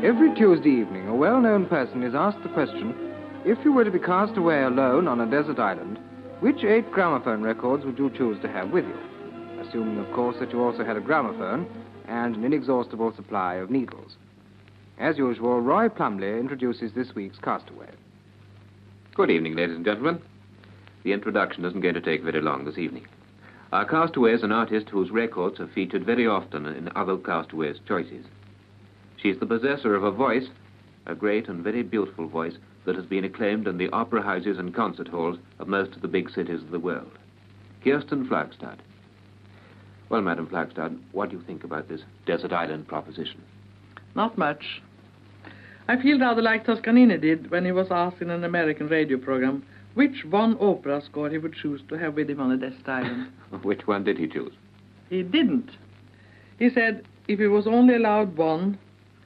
Every Tuesday evening, a well-known person is asked the question, if you were to be cast away alone on a desert island, which 8 gramophone records would you choose to have with you? Assuming, of course, that you also had a gramophone and an inexhaustible supply of needles. As usual, Roy Plomley introduces this week's castaway. Good evening, ladies and gentlemen. The introduction isn't going to take very long this evening. Our castaway is an artist whose records are featured very often in other castaways' choices. She's the possessor of a voice, a great and very beautiful voice, that has been acclaimed in the opera houses and concert halls of most of the big cities of the world. Kirsten Flagstad. Well, Madam Flagstad, what do you think about this desert island proposition? Not much. I feel rather like Toscanini did when he was asked in an American radio program which one opera score he would choose to have with him on a desert island. Which one did he choose? He didn't. He said if he was only allowed one,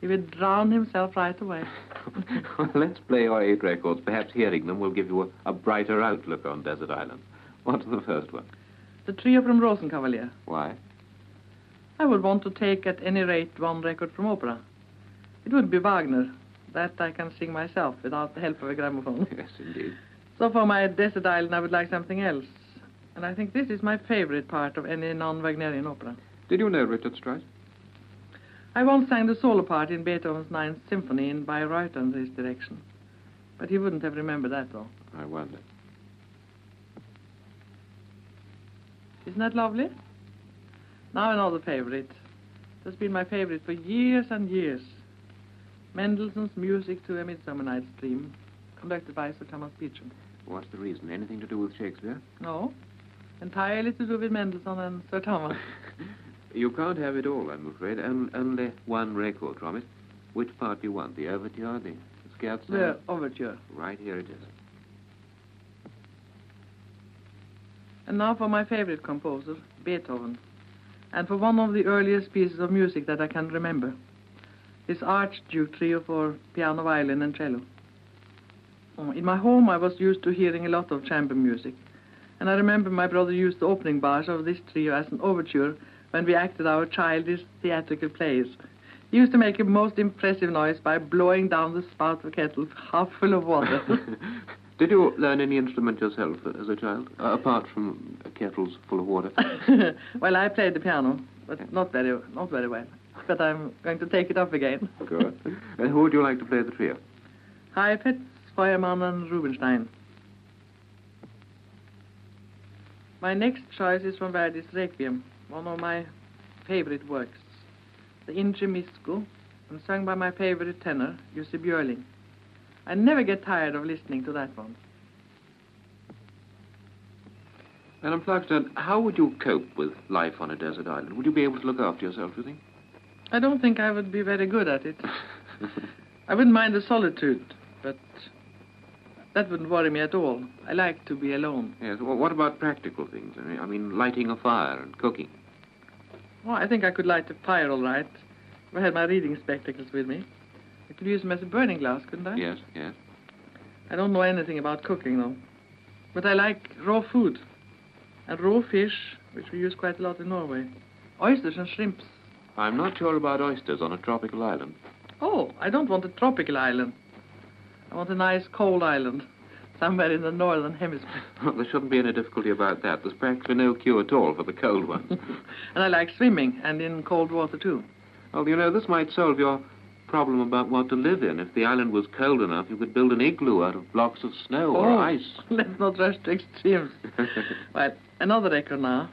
he would drown himself right away. Well, let's play our 8 records. Perhaps hearing them will give you a brighter outlook on desert islands. What's the first one? The trio from Rosenkavalier. Why? I would want to take at any rate one record from opera. It would be Wagner. That I can sing myself without the help of a gramophone. Yes, indeed. So for my desert island, I would like something else. And I think this is my favorite part of any non-Wagnerian opera. Did you know Richard Strauss? I once sang the solo part in Beethoven's 9th Symphony in Bayreuth under his direction. But he wouldn't have remembered that, though. I wonder. Isn't that lovely? Now another favorite. It has been my favorite for years and years. Mendelssohn's Music to a Midsummer Night's Dream, conducted by Sir Thomas Beecham. What's the reason? Anything to do with Shakespeare? No. Entirely to do with Mendelssohn and Sir Thomas. You can't have it all, I'm afraid. Only one record from it. Which part do you want? The Overture, the Scherzo? The Overture. Right here it is. And now for my favorite composer, Beethoven. And for one of the earliest pieces of music that I can remember. His Archduke trio for piano, violin, and cello. In my home, I was used to hearing a lot of chamber music. And I remember my brother used the opening bars of this trio as an overture when we acted our childish theatrical plays. He used to make a most impressive noise by blowing down the spout of a kettle half full of water. Did you learn any instrument yourself as a child, apart from kettles full of water? Well, I played the piano, but not very well. But I'm going to take it up again. Good. And who would you like to play the trio? Heifetz, Feuermanm, and Rubinstein. My next choice is from Verdi's Requiem, one of my favorite works. The Ingemisco, and sung by my favorite tenor, Jussi Björling. I never get tired of listening to that one. Madam Flagstad, how would you cope with life on a desert island? Would you be able to look after yourself, do you think? I don't think I would be very good at it. I wouldn't mind the solitude, but that wouldn't worry me at all. I like to be alone. Yes, well, what about practical things? I mean, lighting a fire and cooking. Well, I think I could light a fire all right if I had my reading spectacles with me. I could use them as a burning glass, couldn't I? Yes, yes. I don't know anything about cooking, though. But I like raw food. And raw fish, which we use quite a lot in Norway. Oysters and shrimps. I'm not sure about oysters on a tropical island. Oh, I don't want a tropical island. I want a nice cold island, somewhere in the northern hemisphere. Well, there shouldn't be any difficulty about that. There's practically no cure at all for the cold ones. And I like swimming, and in cold water, too. Well, you know, this might solve your problem about what to live in. If the island was cold enough, you could build an igloo out of blocks of snow or ice. Let's not rush to extremes. Well, another record now.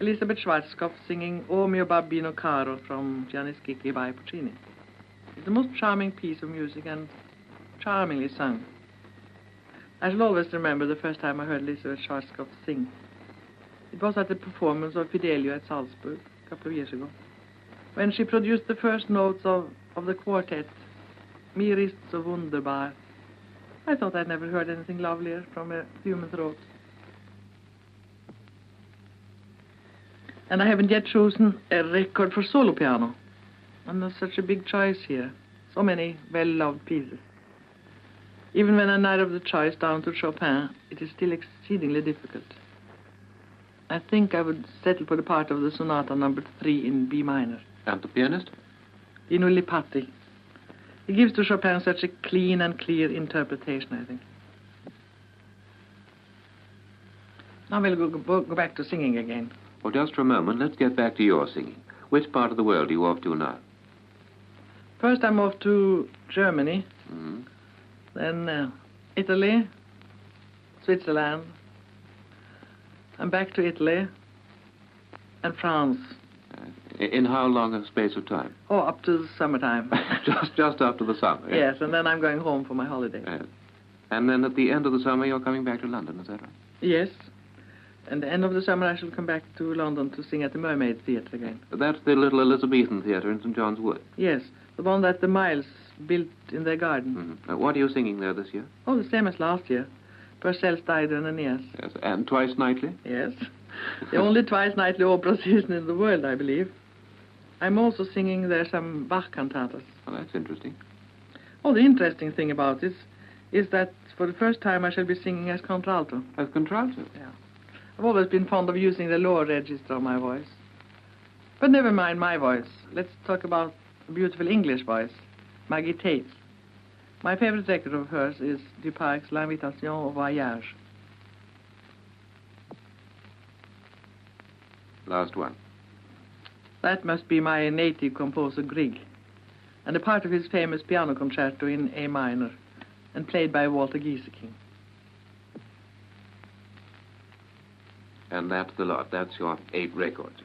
Elisabeth Schwarzkopf singing O mio babbino caro from Gianni Schicchi by Puccini. It's the most charming piece of music and charmingly sung. I shall always remember the first time I heard Elisabeth Schwarzkopf sing. It was at the performance of Fidelio at Salzburg a couple of years ago, when she produced the first notes of the quartet, Mir ist so wunderbar. I thought I'd never heard anything lovelier from a human throat. And I haven't yet chosen a record for solo piano. And there's such a big choice here. So many well-loved pieces. Even when I narrow the choice down to Chopin, it is still exceedingly difficult. I think I would settle for the part of the Sonata number 3 in B minor. And the pianist? Dinu Lipatti. He gives to Chopin such a clean and clear interpretation, I think. Now we'll go back to singing again. Well, just for a moment, let's get back to your singing. Which part of the world are you off to now? First I'm off to Germany, then Italy, Switzerland, and back to Italy, and France. In how long a space of time? Oh, up to summertime. just after the summer? Yes, and then I'm going home for my holiday. And then at the end of the summer, you're coming back to London, is that right? Yes. And the end of the summer, I shall come back to London to sing at the Mermaid Theatre again. That's the little Elizabethan theatre in St. John's Wood? Yes, the one that the Miles built in their garden. What are you singing there this year? Oh, the same as last year. Purcell's Dido and Aeneas. Yes, and twice nightly? Yes. The only twice nightly opera season in the world, I believe. I'm also singing there some Bach cantatas. Oh, that's interesting. Oh, the interesting thing about this is that for the first time I shall be singing as contralto. As contralto? Yeah. I've always been fond of using the lower register of my voice. But never mind my voice. Let's talk about a beautiful English voice, Maggie Teyte. My favorite record of hers is Duparc's L'Invitation au Voyage. Last one. That must be my native composer Grieg, and a part of his famous piano concerto in A minor, and played by Walter Gieseking. And that's the lot. That's your 8 records.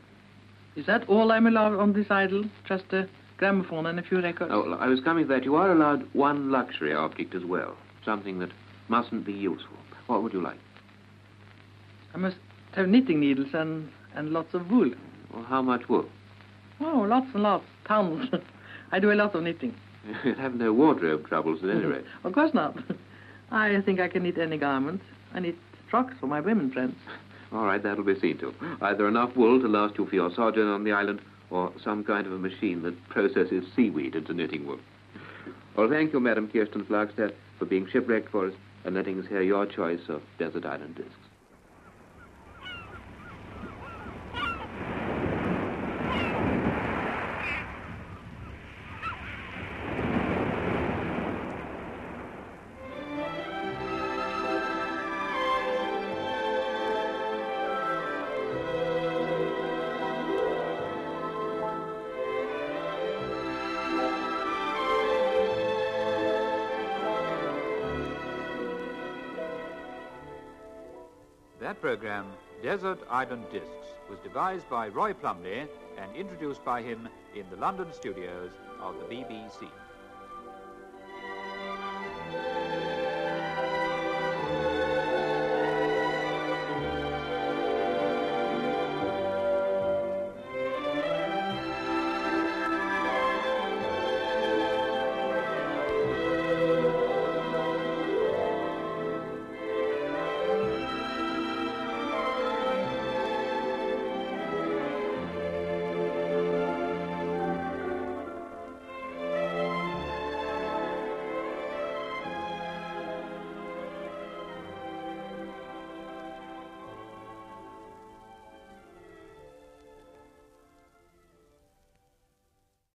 Is that all I'm allowed on this idol? Just a gramophone and a few records? Oh, I was coming to that. You are allowed one luxury object as well. Something that mustn't be useful. What would you like? I must have knitting needles and lots of wool. Well, how much wool? Oh, lots and lots. Tons. I do a lot of knitting. You'd have no wardrobe troubles at any rate. Of course not. I think I can knit any garment. I knit frocks for my women friends. All right, that'll be seen to. Either enough wool to last you for your sojourn on the island, or some kind of a machine that processes seaweed into knitting wool. Well, thank you, Madam Kirsten Flagstad, for being shipwrecked for us and letting us hear your choice of Desert Island Discs. That program, Desert Island Discs, was devised by Roy Plomley and introduced by him in the London studios of the BBC.